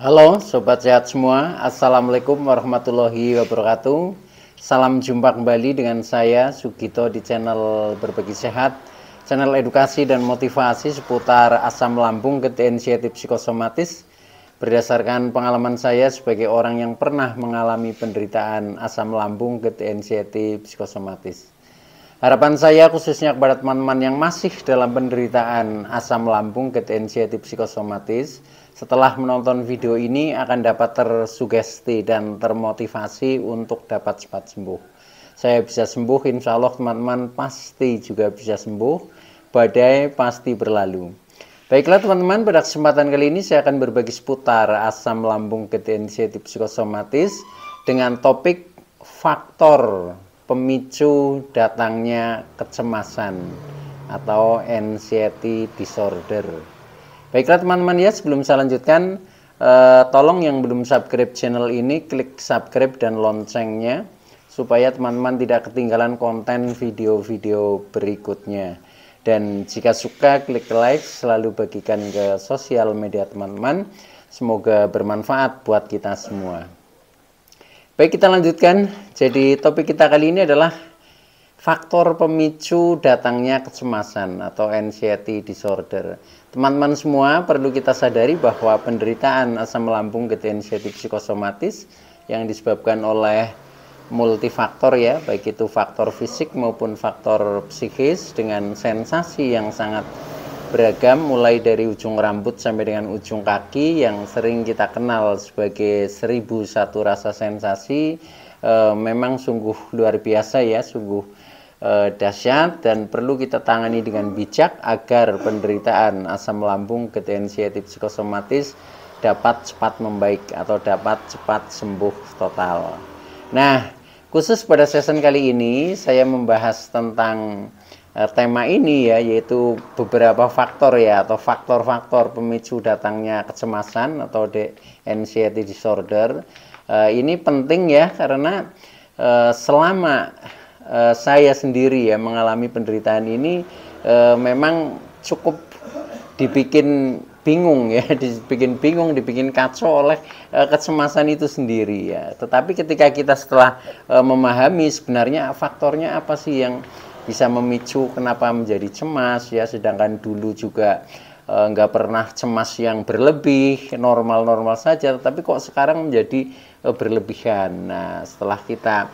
Halo Sobat Sehat semua, Assalamualaikum warahmatullahi wabarakatuh. Salam jumpa kembali dengan saya Sugito di channel Berbagi Sehat, channel edukasi dan motivasi seputar asam lambung, gejala anxiety psikosomatis. Berdasarkan pengalaman saya sebagai orang yang pernah mengalami penderitaan asam lambung, gejala anxiety psikosomatis. Harapan saya khususnya kepada teman-teman yang masih dalam penderitaan asam lambung, gejala anxiety psikosomatis, setelah menonton video ini akan dapat tersugesti dan termotivasi untuk dapat cepat sembuh. Saya bisa sembuh, insya Allah teman-teman pasti juga bisa sembuh, badai pasti berlalu. Baiklah teman-teman, pada kesempatan kali ini saya akan berbagi seputar asam lambung, gejala anxiety psikosomatis dengan topik faktor pemicu datangnya kecemasan atau anxiety disorder. Baiklah teman-teman ya, sebelum saya lanjutkan, tolong yang belum subscribe channel ini klik subscribe dan loncengnya supaya teman-teman tidak ketinggalan konten video-video berikutnya. Dan jika suka klik like, selalu bagikan ke sosial media teman-teman. Semoga bermanfaat buat kita semua. Baik, kita lanjutkan. Jadi topik kita kali ini adalah faktor pemicu datangnya kecemasan atau anxiety disorder. Teman-teman semua perlu kita sadari bahwa penderitaan asam lambung, gejala anxiety psikosomatis yang disebabkan oleh multifaktor ya, baik itu faktor fisik maupun faktor psikis dengan sensasi yang sangat beragam, mulai dari ujung rambut sampai dengan ujung kaki yang sering kita kenal sebagai 1001 rasa sensasi. Memang sungguh luar biasa ya, sungguh dahsyat dan perlu kita tangani dengan bijak agar penderitaan asam lambung, gejala anxiety psikosomatis dapat cepat membaik atau dapat cepat sembuh total. Nah, khusus pada season kali ini saya membahas tentang tema ini ya, yaitu beberapa faktor ya, atau faktor-faktor pemicu datangnya kecemasan atau anxiety disorder. Ini penting ya, karena selama saya sendiri ya mengalami penderitaan ini, memang cukup dibikin bingung ya, dibikin kacau oleh kecemasan itu sendiri ya. Tetapi ketika kita setelah memahami sebenarnya faktornya apa sih yang bisa memicu kenapa menjadi cemas ya, sedangkan dulu juga nggak pernah cemas yang berlebih, normal-normal saja, tapi kok sekarang menjadi berlebihan. Nah, setelah kita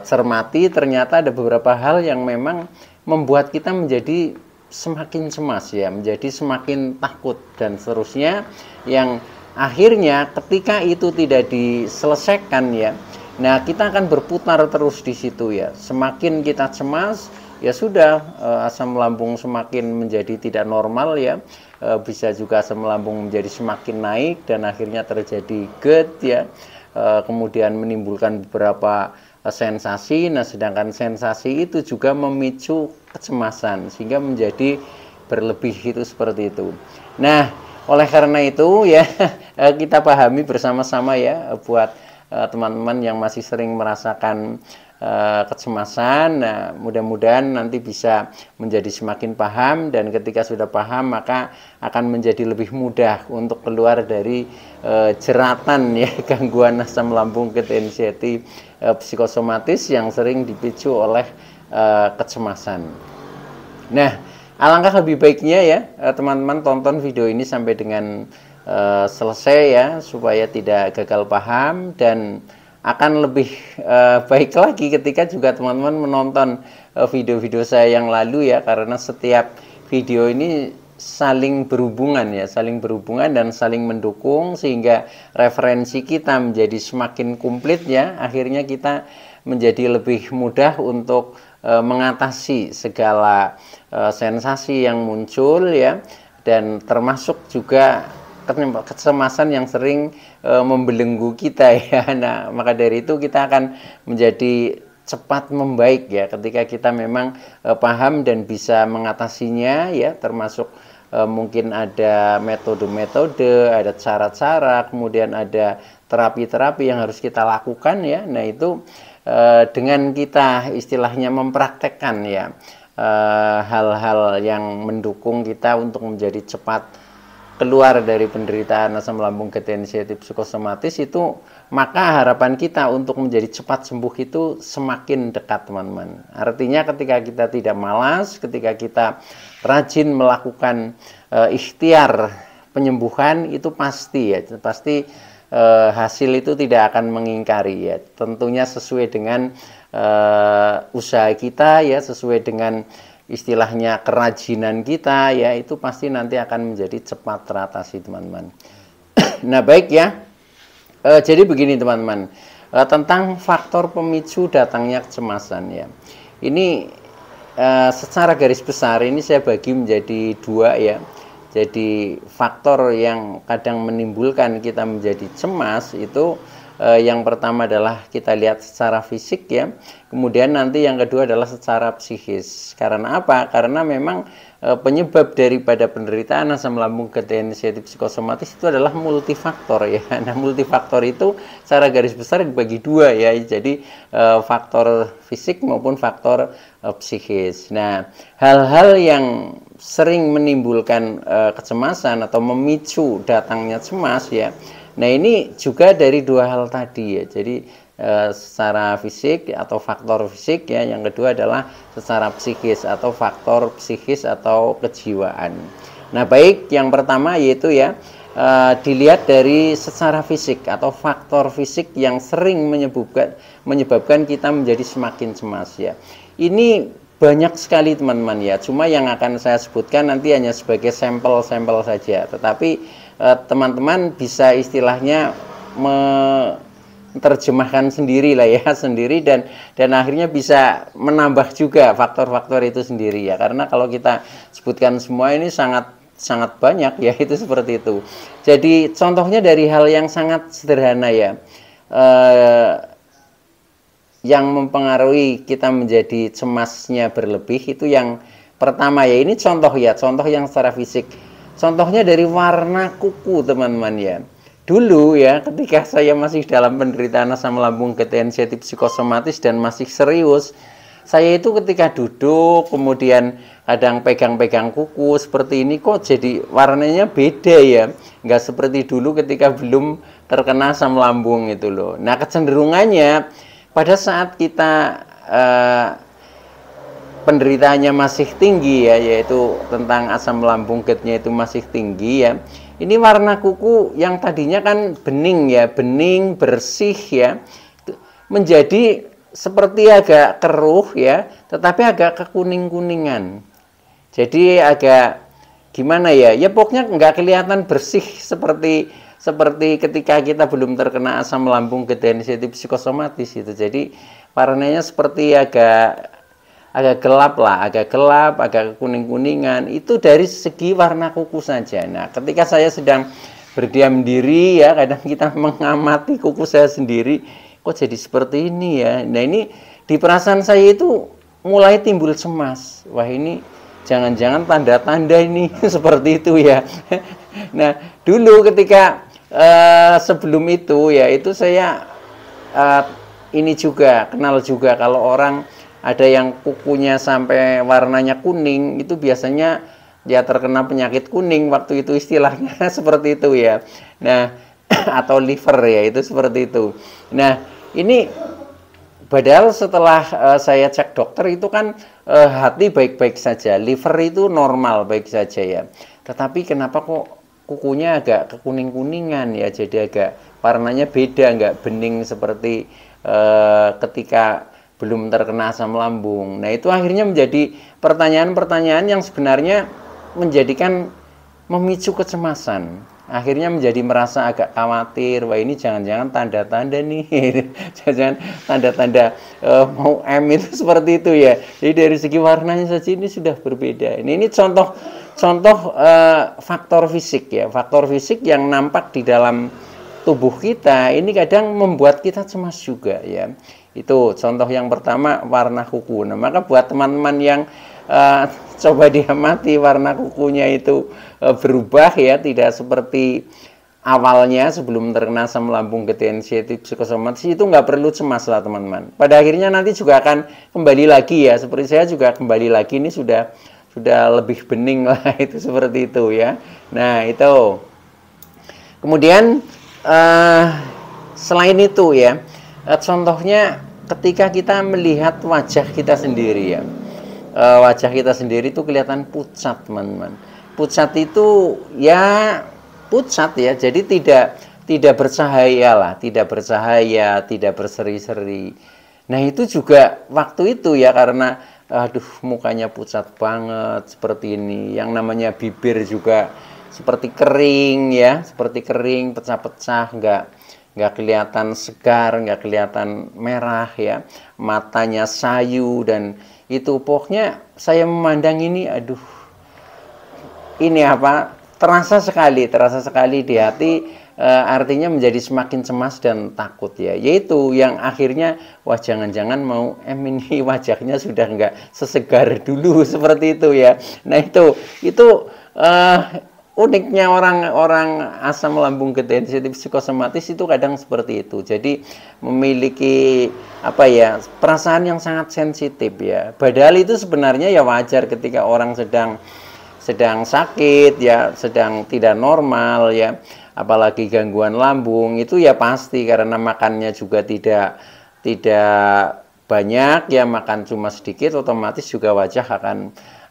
cermati, ternyata ada beberapa hal yang memang membuat kita menjadi semakin cemas ya, menjadi semakin takut dan seterusnya, yang akhirnya ketika itu tidak diselesaikan ya, nah kita akan berputar terus di situ ya. Semakin kita cemas ya sudah, asam lambung semakin menjadi tidak normal ya, bisa juga asam lambung menjadi semakin naik dan akhirnya terjadi GERD ya, kemudian menimbulkan beberapa sensasi. Nah, sedangkan sensasi itu juga memicu kecemasan sehingga menjadi berlebih, itu seperti itu. Nah, oleh karena itu ya, kita pahami bersama-sama ya, buat teman-teman yang masih sering merasakan kecemasan. Nah, mudah-mudahan nanti bisa menjadi semakin paham, dan ketika sudah paham maka akan menjadi lebih mudah untuk keluar dari jeratan ya gangguan asam lambung, gejala anxiety psikosomatis yang sering dipicu oleh kecemasan. Nah, alangkah lebih baiknya ya teman-teman tonton video ini sampai dengan selesai ya, supaya tidak gagal paham, dan akan lebih baik lagi ketika juga teman-teman menonton video-video saya yang lalu ya, karena setiap video ini saling berhubungan ya, saling berhubungan dan saling mendukung, sehingga referensi kita menjadi semakin komplit ya. Akhirnya kita menjadi lebih mudah untuk mengatasi segala sensasi yang muncul ya, dan termasuk juga kecemasan yang sering membelenggu kita ya. Nah, maka dari itu kita akan menjadi cepat membaik ya ketika kita memang paham dan bisa mengatasinya ya, termasuk mungkin ada metode-metode, ada cara-cara, kemudian ada terapi-terapi yang harus kita lakukan ya. Nah, itu dengan kita istilahnya mempraktekkan ya hal-hal yang mendukung kita untuk menjadi cepat keluar dari penderitaan asam lambung gejala psikosomatis itu, maka harapan kita untuk menjadi cepat sembuh itu semakin dekat, teman-teman. Artinya ketika kita tidak malas, ketika kita rajin melakukan ikhtiar penyembuhan, itu pasti hasil itu tidak akan mengingkari ya. Tentunya sesuai dengan usaha kita ya, sesuai dengan istilahnya kerajinan kita ya, itu pasti nanti akan menjadi cepat teratasi, teman-teman. Nah, baik ya. Jadi begini, teman-teman. Tentang faktor pemicu datangnya kecemasan ya. Ini secara garis besar ini saya bagi menjadi dua ya. Jadi faktor yang kadang menimbulkan kita menjadi cemas itu yang pertama adalah kita lihat secara fisik ya, kemudian nanti yang kedua adalah secara psikis. Karena apa? Karena memang penyebab daripada penderitaan asam lambung gejala psikosomatis itu adalah multifaktor ya. Nah, multifaktor itu secara garis besar dibagi dua ya, jadi faktor fisik maupun faktor psikis. Nah, hal-hal yang sering menimbulkan kecemasan atau memicu datangnya cemas ya. Nah, ini juga dari dua hal tadi ya. Jadi secara fisik atau faktor fisik ya, yang kedua adalah secara psikis atau faktor psikis atau kejiwaan. Nah, baik, yang pertama yaitu ya dilihat dari secara fisik atau faktor fisik yang sering menyebabkan kita menjadi semakin cemas ya. Ini banyak sekali, teman-teman ya. Cuma yang akan saya sebutkan nanti hanya sebagai sampel-sampel saja. Tetapi teman-teman bisa istilahnya menerjemahkan sendiri lah ya, sendiri dan akhirnya bisa menambah juga faktor-faktor itu sendiri ya. Karena kalau kita sebutkan semua ini sangat banyak ya, itu seperti itu. Jadi contohnya dari hal yang sangat sederhana ya, yang mempengaruhi kita menjadi cemasnya berlebih itu yang pertama ya, ini contoh yang secara fisik. Contohnya dari warna kuku, teman-teman ya. Dulu ya, ketika saya masih dalam penderitaan asam lambung gejala psikosomatis dan masih serius, saya itu ketika duduk kemudian kadang pegang-pegang kuku seperti ini, kok jadi warnanya beda ya, nggak seperti dulu ketika belum terkena asam lambung itu loh. Nah, kecenderungannya pada saat kita penderitaannya masih tinggi ya, yaitu tentang asam lambung getnya itu masih tinggi ya, ini warna kuku yang tadinya kan bening ya, bening bersih ya, menjadi seperti agak keruh ya, tetapi agak kekuning-kuningan. Jadi agak gimana ya, ya pokoknya nggak kelihatan bersih seperti ketika kita belum terkena asam lambung gejala psikosomatis itu. Jadi warnanya seperti agak gelap lah, agak kuning-kuningan, itu dari segi warna kuku saja. Nah, ketika saya sedang berdiam diri ya, kadang kita mengamati kuku saya sendiri, kok jadi seperti ini ya. Nah, ini di perasaan saya itu mulai timbul cemas. Wah, ini jangan-jangan tanda-tanda ini seperti itu ya. Nah, dulu ketika sebelum itu ya, itu saya ini juga kenal juga kalau orang ada yang kukunya sampai warnanya kuning, itu biasanya dia terkena penyakit kuning waktu itu, istilahnya seperti itu ya. Nah, atau liver ya, itu seperti itu. Nah, ini padahal setelah saya cek dokter itu kan hati baik-baik saja, liver itu normal baik saja ya. Tetapi kenapa kok kukunya agak kekuning-kuningan ya, jadi agak warnanya beda, nggak bening seperti ketika belum terkena asam lambung. Nah, itu akhirnya menjadi pertanyaan-pertanyaan yang sebenarnya menjadikan memicu kecemasan. Akhirnya menjadi merasa agak khawatir, wah ini jangan-jangan tanda-tanda nih, jangan-jangan tanda-tanda mau M itu seperti itu ya. Jadi dari segi warnanya saja ini sudah berbeda. Ini contoh faktor fisik ya, faktor fisik yang nampak di dalam tubuh kita ini kadang membuat kita cemas juga ya. Itu contoh yang pertama, warna kuku. Nah, maka buat teman-teman yang coba diamati warna kukunya itu berubah ya, tidak seperti awalnya sebelum terkena asam lambung gejala psikosomatis, itu nggak perlu cemas lah, teman-teman. Pada akhirnya nanti juga akan kembali lagi ya, seperti saya juga kembali lagi, ini sudah sudah lebih bening lah itu seperti itu ya. Nah itu kemudian selain itu ya, contohnya ketika kita melihat wajah kita sendiri ya, wajah kita sendiri itu kelihatan pucat teman-teman. Pucat itu ya pucat ya, jadi tidak bercahaya lah, tidak bercahaya, tidak berseri-seri. Nah itu juga waktu itu ya, karena aduh mukanya pucat banget seperti ini, yang namanya bibir juga seperti kering ya, seperti kering, pecah-pecah, nggak kelihatan segar, nggak kelihatan merah ya, matanya sayu, dan itu pokoknya saya memandang ini, aduh ini apa, terasa sekali di hati, artinya menjadi semakin cemas dan takut ya, yaitu yang akhirnya wah jangan-jangan mau ini wajahnya sudah nggak sesegar dulu seperti itu ya. Nah itu uniknya orang asam lambung gede sensitif psikosomatis itu kadang seperti itu. Jadi memiliki apa ya, perasaan yang sangat sensitif ya. Padahal itu sebenarnya ya wajar ketika orang sedang sakit ya, sedang tidak normal ya, apalagi gangguan lambung itu ya pasti karena makannya juga tidak banyak ya, makan cuma sedikit, otomatis juga wajah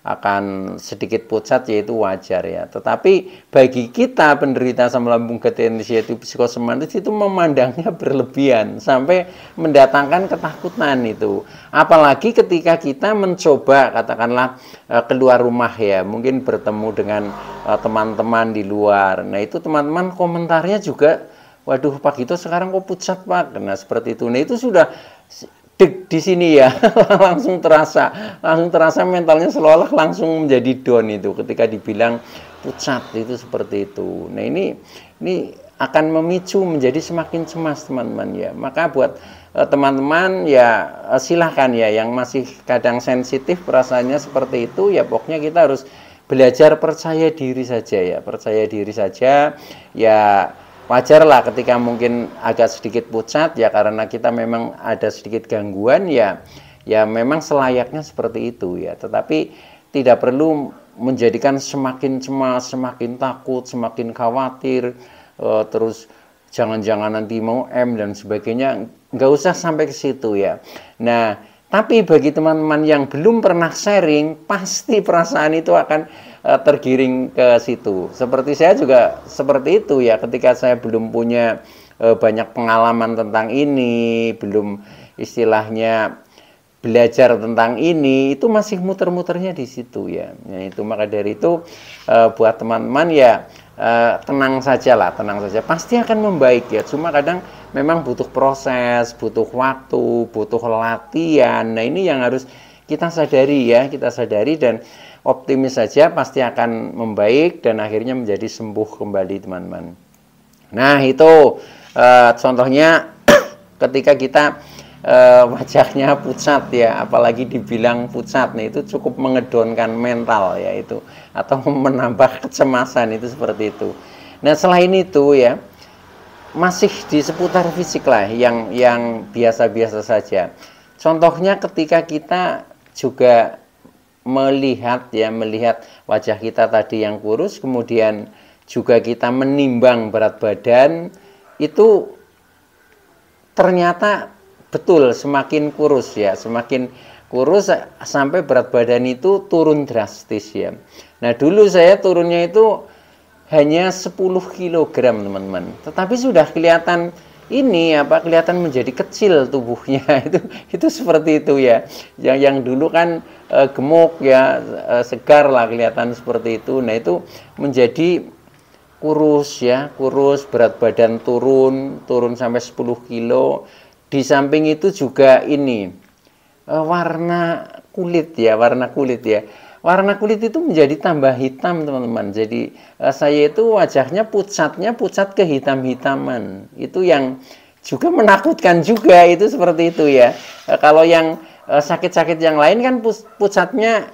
akan sedikit pucat, yaitu wajar ya. Tetapi bagi kita penderita asam lambung gede inisiatif psikosomatis itu memandangnya berlebihan sampai mendatangkan ketakutan itu. Apalagi ketika kita mencoba katakanlah keluar rumah ya, mungkin bertemu dengan teman-teman di luar. Nah itu teman-teman komentarnya juga, waduh Pak Gito sekarang kok pucat Pak. Nah seperti itu. Nah itu sudah di sini ya langsung terasa mentalnya seolah langsung menjadi down itu ketika dibilang pucat itu seperti itu. Nah ini akan memicu menjadi semakin cemas teman-teman ya. Maka buat teman-teman ya silahkan ya, yang masih kadang sensitif perasaannya seperti itu ya, pokoknya kita harus belajar percaya diri saja ya, percaya diri saja ya. Wajar lah ketika mungkin agak sedikit pucat ya, karena kita memang ada sedikit gangguan ya memang selayaknya seperti itu ya. Tetapi tidak perlu menjadikan semakin cemas, semakin takut, semakin khawatir, terus jangan-jangan nanti mau dan sebagainya, nggak usah sampai ke situ ya. Nah tapi bagi teman-teman yang belum pernah sharing, pasti perasaan itu akan tergiring ke situ. Seperti saya juga seperti itu ya, ketika saya belum punya banyak pengalaman tentang ini, belum istilahnya belajar tentang ini, itu masih muter-muternya di situ ya. Nah, itu maka dari itu buat teman-teman ya tenang saja lah, tenang saja. Pasti akan membaik ya. Cuma kadang memang butuh proses, butuh waktu, butuh latihan. Nah, ini yang harus kita sadari ya, kita sadari dan optimis saja, pasti akan membaik dan akhirnya menjadi sembuh kembali teman-teman. Nah itu contohnya ketika kita wajahnya pucat ya, apalagi dibilang pucat, nih itu cukup mengedonkan mental ya itu, atau menambah kecemasan itu seperti itu. Nah selain itu ya, masih di seputar fisik lah yang biasa-biasa saja. Contohnya ketika kita juga melihat wajah kita tadi yang kurus, kemudian juga kita menimbang berat badan, itu ternyata betul semakin kurus ya, semakin kurus sampai berat badan itu turun drastis ya. Nah dulu saya turunnya itu hanya 10 kg teman-teman, tetapi sudah kelihatan kelihatan menjadi kecil tubuhnya itu seperti itu ya. Yang dulu kan gemuk ya, segar lah kelihatan seperti itu. Nah itu menjadi kurus ya, kurus, berat badan turun sampai 10 kilo. Di samping itu juga warna kulit ya. Warna kulit itu menjadi tambah hitam teman-teman. Jadi saya itu wajahnya pucat kehitam-hitaman. Itu yang juga menakutkan juga, itu seperti itu ya. Kalau yang sakit-sakit yang lain kan pucatnya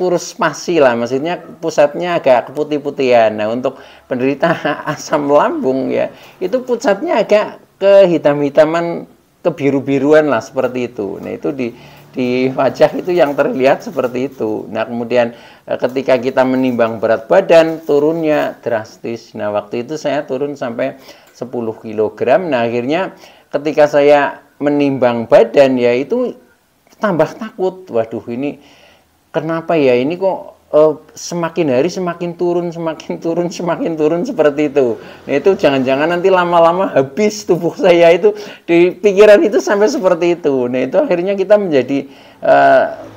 kurus pasi lah, maksudnya pusatnya agak keputih-putihan. Nah untuk penderita asam lambung ya, itu pucatnya agak kehitam-hitaman, kebiru-biruan lah seperti itu. Nah itu di wajah itu yang terlihat seperti itu. Nah, kemudian ketika kita menimbang berat badan, turunnya drastis. Nah, waktu itu saya turun sampai 10 kg. Nah, akhirnya ketika saya menimbang badan, ya itu tambah takut. Waduh, ini kenapa ya, ini kok semakin hari semakin turun, semakin turun, semakin turun seperti itu. Nah, itu jangan-jangan nanti lama-lama habis tubuh saya itu, di pikiran itu sampai seperti itu. Nah, itu akhirnya kita menjadi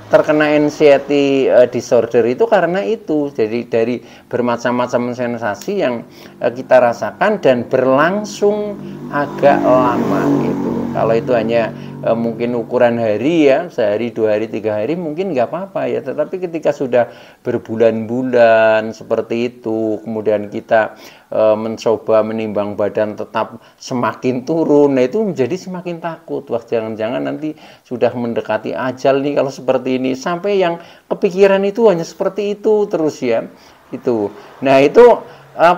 terkena anxiety disorder itu karena itu. Jadi dari bermacam-macam sensasi yang kita rasakan dan berlangsung agak lama gitu. Kalau itu hanya mungkin ukuran hari ya, sehari, 2 hari, 3 hari mungkin nggak apa-apa ya. Tetapi ketika sudah berbulan-bulan seperti itu, kemudian kita mencoba menimbang badan tetap semakin turun, nah itu menjadi semakin takut. Wah, jangan-jangan nanti sudah mendekati ajal nih kalau seperti ini. Sampai yang kepikiran itu hanya seperti itu terus ya. Itu. Nah, itu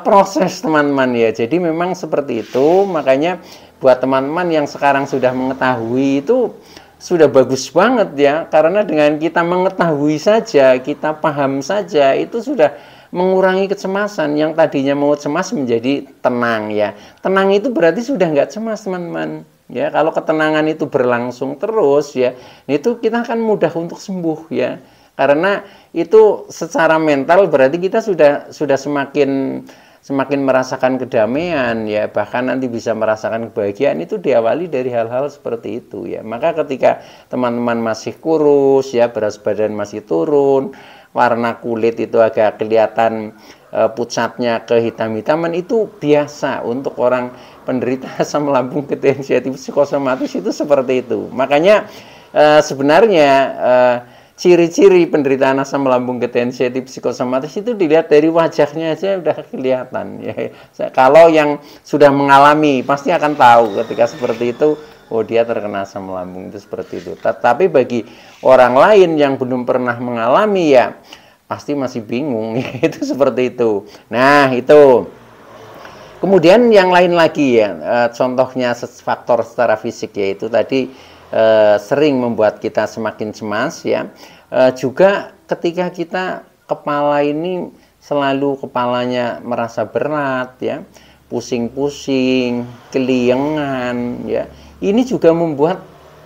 proses teman-teman ya. Jadi memang seperti itu, makanya buat teman-teman yang sekarang sudah mengetahui itu sudah bagus banget ya, karena dengan kita mengetahui saja, kita paham saja, itu sudah mengurangi kecemasan. Yang tadinya mau cemas menjadi tenang ya. Tenang itu berarti sudah nggak cemas teman-teman ya. Kalau ketenangan itu berlangsung terus ya, itu kita akan mudah untuk sembuh ya, karena itu secara mental berarti kita sudah semakin merasakan kedamaian ya, bahkan nanti bisa merasakan kebahagiaan. Itu diawali dari hal-hal seperti itu ya. Maka ketika teman-teman masih kurus ya, berat badan masih turun, warna kulit itu agak kelihatan pucatnya kehitam-hitaman, itu biasa untuk orang penderita asam lambung ketensiatif psikosomatis itu seperti itu. Makanya sebenarnya ciri-ciri penderitaan asam lambung ketensiatif psikosomatis itu dilihat dari wajahnya aja udah kelihatan ya. Kalau yang sudah mengalami pasti akan tahu ketika seperti itu, oh dia terkena asam lambung itu seperti itu. Tapi bagi orang lain yang belum pernah mengalami ya pasti masih bingung ya, itu seperti itu. Nah, itu. Kemudian yang lain lagi ya, contohnya faktor secara fisik, yaitu tadi sering membuat kita semakin cemas ya. Juga ketika kita kepala ini selalu kepalanya merasa berat ya, pusing-pusing, keliengan ya. Ini juga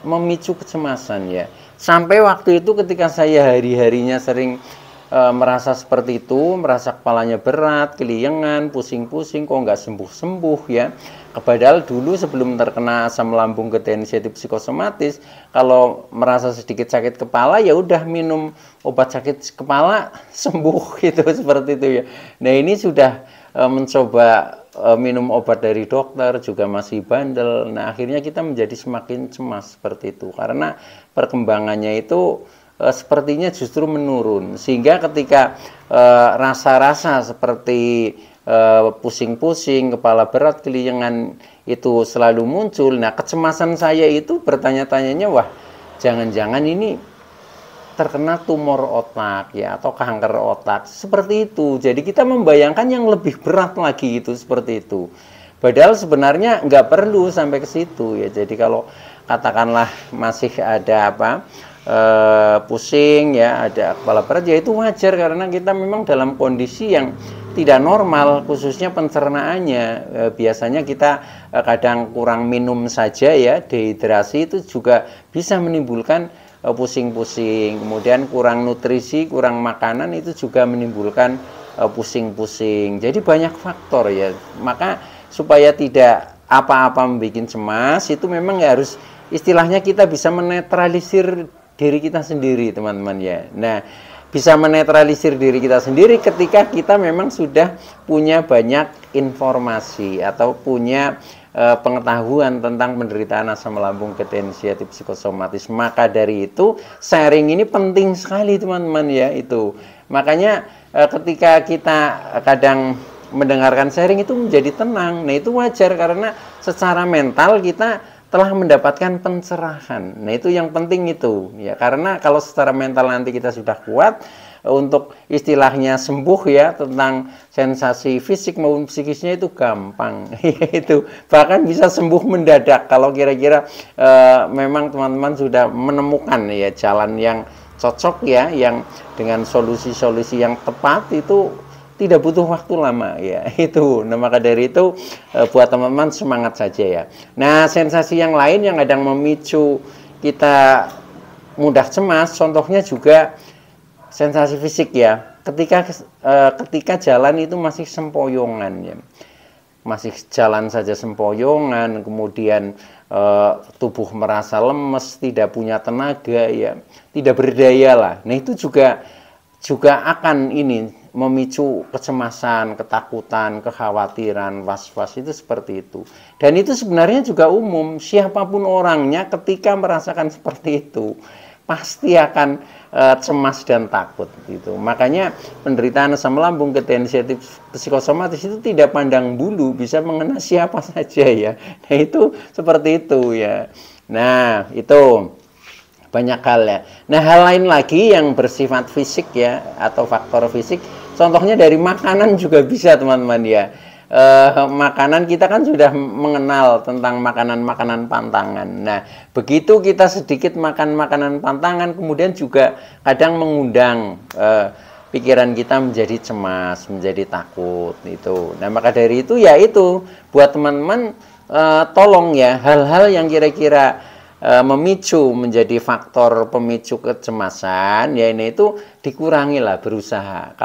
memicu kecemasan ya. Sampai waktu itu ketika saya hari-harinya sering merasa seperti itu, merasa kepalanya berat, keliengan, pusing-pusing, kok nggak sembuh-sembuh ya. Padahal dulu sebelum terkena asam lambung ketensiatif psikosomatis, kalau merasa sedikit sakit kepala ya udah minum obat sakit kepala sembuh gitu, seperti itu ya. Nah, ini sudah mencoba minum obat dari dokter juga masih bandel. Nah, akhirnya kita menjadi semakin cemas seperti itu karena perkembangannya itu sepertinya justru menurun, sehingga ketika rasa-rasa seperti pusing-pusing, kepala berat, keliengan itu selalu muncul. Nah, kecemasan saya itu bertanya-tanyanya, wah, jangan-jangan ini terkena tumor otak ya, atau kanker otak, seperti itu. Jadi kita membayangkan yang lebih berat lagi itu, seperti itu. Padahal sebenarnya nggak perlu sampai ke situ ya. Jadi kalau katakanlah masih ada pusing ya, ada kepala berat, ya itu wajar karena kita memang dalam kondisi yang tidak normal, khususnya pencernaannya. Biasanya kita kadang kurang minum saja ya, dehidrasi itu juga bisa menimbulkan pusing-pusing. Kemudian kurang nutrisi, kurang makanan itu juga menimbulkan pusing-pusing. Jadi banyak faktor ya. Maka supaya tidak apa-apa membuat cemas, itu memang harus, istilahnya kita bisa menetralisir diri kita sendiri teman-teman ya. Nah, bisa menetralisir diri kita sendiri ketika kita memang sudah punya banyak informasi atau punya pengetahuan tentang penderitaan asam lambung ketensiatif psikosomatis. Maka dari itu sharing ini penting sekali teman-teman ya itu. Makanya ketika kita kadang mendengarkan sharing itu menjadi tenang. Nah, itu wajar karena secara mental kita telah mendapatkan pencerahan. Nah, itu yang penting itu ya, karena kalau secara mental nanti kita sudah kuat, untuk istilahnya sembuh ya tentang sensasi fisik maupun psikisnya itu gampang. Itu bahkan bisa sembuh mendadak kalau kira-kira memang teman-teman sudah menemukan ya jalan yang cocok ya, yang dengan solusi-solusi yang tepat itu tidak butuh waktu lama ya. Itu. Nah, maka dari itu buat teman-teman semangat saja ya. Nah, sensasi yang lain yang kadang memicu kita mudah cemas, contohnya juga sensasi fisik ya. Ketika jalan itu masih sempoyongan ya. Masih jalan saja sempoyongan, kemudian tubuh merasa lemes, tidak punya tenaga ya, tidak berdaya lah. Nah, itu juga akan ini memicu kecemasan, ketakutan, kekhawatiran, was-was, itu seperti itu. Dan itu sebenarnya juga umum, siapapun orangnya ketika merasakan seperti itu pasti akan cemas dan takut gitu. Makanya penderitaan asam lambung, ketensian psikosomatis itu tidak pandang bulu, bisa mengena siapa saja ya. Nah, itu seperti itu ya. Nah, itu banyak hal ya. Nah, hal lain lagi yang bersifat fisik ya, atau faktor fisik, contohnya dari makanan juga bisa teman-teman ya. Makanan kita kan sudah mengenal tentang makanan-makanan pantangan. Nah, begitu kita sedikit makan makanan pantangan, kemudian juga kadang mengundang pikiran kita menjadi cemas, menjadi takut itu. Nah, maka dari itu ya itu buat teman-teman tolong ya hal-hal yang kira-kira memicu menjadi faktor pemicu kecemasan ya, ini itu dikurangi lah, berusaha.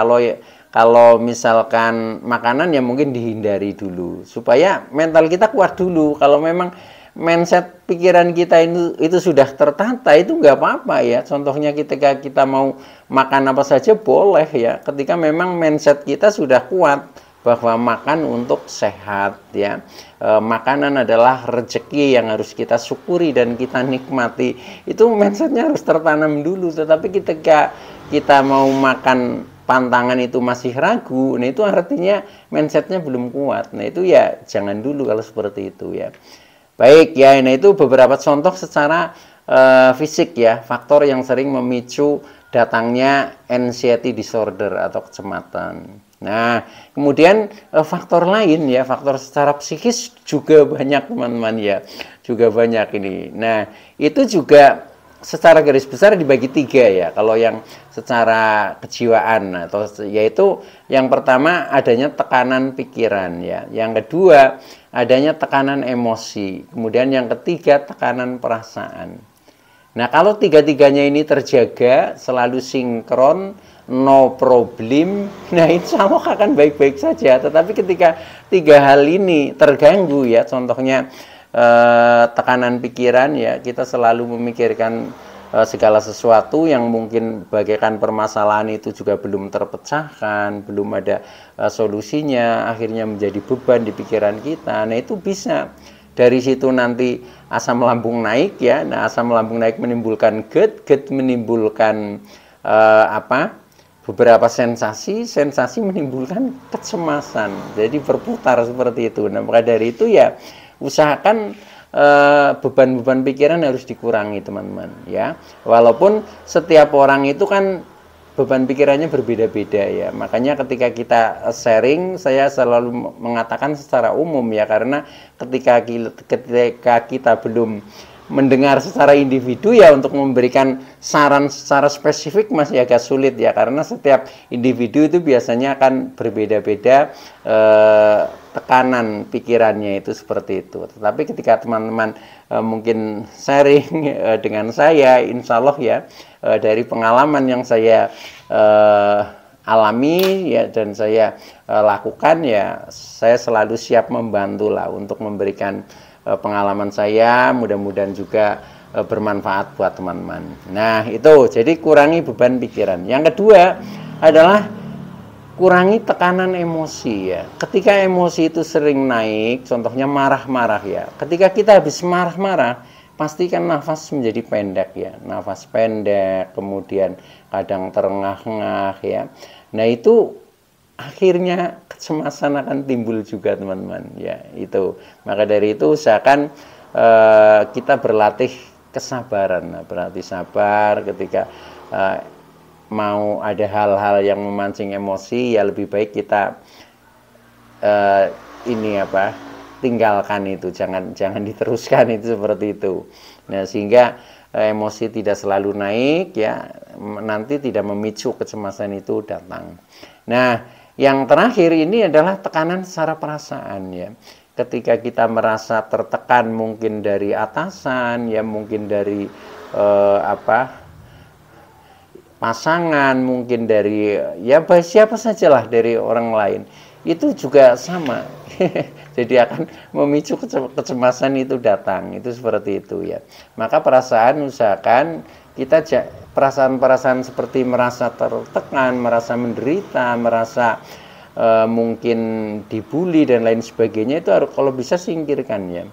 Kalau misalkan makanan ya mungkin dihindari dulu supaya mental kita kuat dulu. Kalau memang mindset pikiran kita itu sudah tertata, itu nggak apa-apa ya. Contohnya ketika kita mau makan apa saja boleh ya, ketika memang mindset kita sudah kuat bahwa makan untuk sehat ya. Makanan adalah rezeki yang harus kita syukuri dan kita nikmati. Itu mindsetnya harus tertanam dulu. Tetapi ketika kita mau makan pantangan itu masih ragu, nah itu artinya mindsetnya belum kuat. Nah, itu ya jangan dulu kalau seperti itu ya. Baik ya, nah itu beberapa contoh secara fisik ya, faktor yang sering memicu datangnya anxiety disorder atau kecemasan. Nah, kemudian faktor lain ya, faktor secara psikis juga banyak teman-teman ya, juga banyak ini. Nah, itu juga secara garis besar dibagi tiga ya. Kalau yang secara kejiwaan atau yaitu yang pertama adanya tekanan pikiran ya. Yang kedua adanya tekanan emosi. Kemudian yang ketiga tekanan perasaan. Nah, kalau tiga-tiganya ini terjaga, selalu sinkron, no problem, nah insya Allah akan baik-baik saja. Tetapi ketika tiga hal ini terganggu ya, contohnya tekanan pikiran ya, kita selalu memikirkan segala sesuatu yang mungkin bagaikan permasalahan itu juga belum terpecahkan, belum ada solusinya, akhirnya menjadi beban di pikiran kita. Nah, itu bisa dari situ nanti asam lambung naik ya. Nah, asam lambung naik menimbulkan GERD menimbulkan beberapa sensasi menimbulkan kecemasan. Jadi berputar seperti itu. Nah, maka dari itu ya usahakan beban-beban pikiran harus dikurangi teman-teman ya. Walaupun setiap orang itu kan beban pikirannya berbeda-beda ya. Makanya ketika kita sharing, saya selalu mengatakan secara umum ya, karena ketika kita belum mendengar secara individu ya, untuk memberikan saran secara spesifik masih agak sulit ya, karena setiap individu itu biasanya akan berbeda-beda tekanan pikirannya itu seperti itu. Tetapi ketika teman-teman mungkin sharing dengan saya, insya Allah ya dari pengalaman yang saya alami ya dan saya lakukan ya, saya selalu siap membantu lah untuk memberikan pengalaman saya, mudah-mudahan juga bermanfaat buat teman-teman. Nah, itu jadi kurangi beban pikiran. Yang kedua adalah kurangi tekanan emosi ya. Ketika emosi itu sering naik, contohnya marah-marah ya. Ketika kita habis marah-marah, pastikan nafas menjadi pendek ya. Nafas pendek, kemudian kadang terengah-engah ya. Nah, itu akhirnya kecemasan akan timbul juga teman-teman ya. Itu maka dari itu usahakan kita berlatih kesabaran. Nah, berarti sabar ketika mau ada hal-hal yang memancing emosi, ya lebih baik kita tinggalkan itu, jangan diteruskan itu, seperti itu. Nah, sehingga emosi tidak selalu naik, ya, nanti tidak memicu kecemasan itu datang. Nah, yang terakhir ini adalah tekanan secara perasaan, ya. Ketika kita merasa tertekan, mungkin dari atasan, ya, mungkin dari pasangan, mungkin dari siapa sajalah, dari orang lain, itu juga sama. Jadi akan memicu kecemasan itu datang, itu seperti itu, ya. Maka perasaan, usahakan kita perasaan-perasaan seperti merasa tertekan, merasa menderita, merasa mungkin dibully dan lain sebagainya, itu harus kalau bisa singkirkan, ya.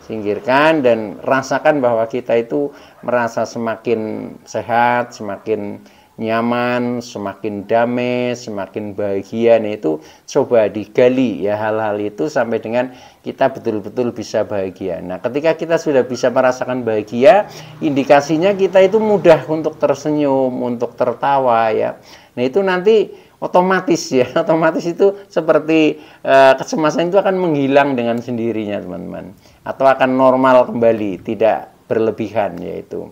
Singkirkan dan rasakan bahwa kita itu merasa semakin sehat, semakin nyaman, semakin damai, semakin bahagia. Nah, itu coba digali, ya, hal-hal itu sampai dengan kita betul-betul bisa bahagia. Nah, ketika kita sudah bisa merasakan bahagia, indikasinya kita itu mudah untuk tersenyum, untuk tertawa, ya. Nah, itu nanti otomatis, ya, otomatis itu seperti kecemasan itu akan menghilang dengan sendirinya, teman-teman, atau akan normal kembali, tidak berlebihan, yaitu.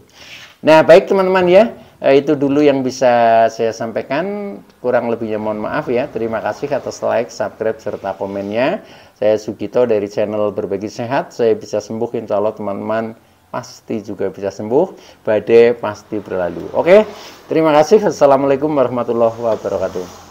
Nah, baik teman-teman, ya, itu dulu yang bisa saya sampaikan. Kurang lebihnya mohon maaf, ya. Terima kasih atas like, subscribe, serta komennya. Saya Sugito dari channel Berbagi Sehat. Saya bisa sembuh, insya Allah teman-teman pasti juga bisa sembuh. Badai pasti berlalu. Oke, terima kasih. Assalamualaikum warahmatullahi wabarakatuh.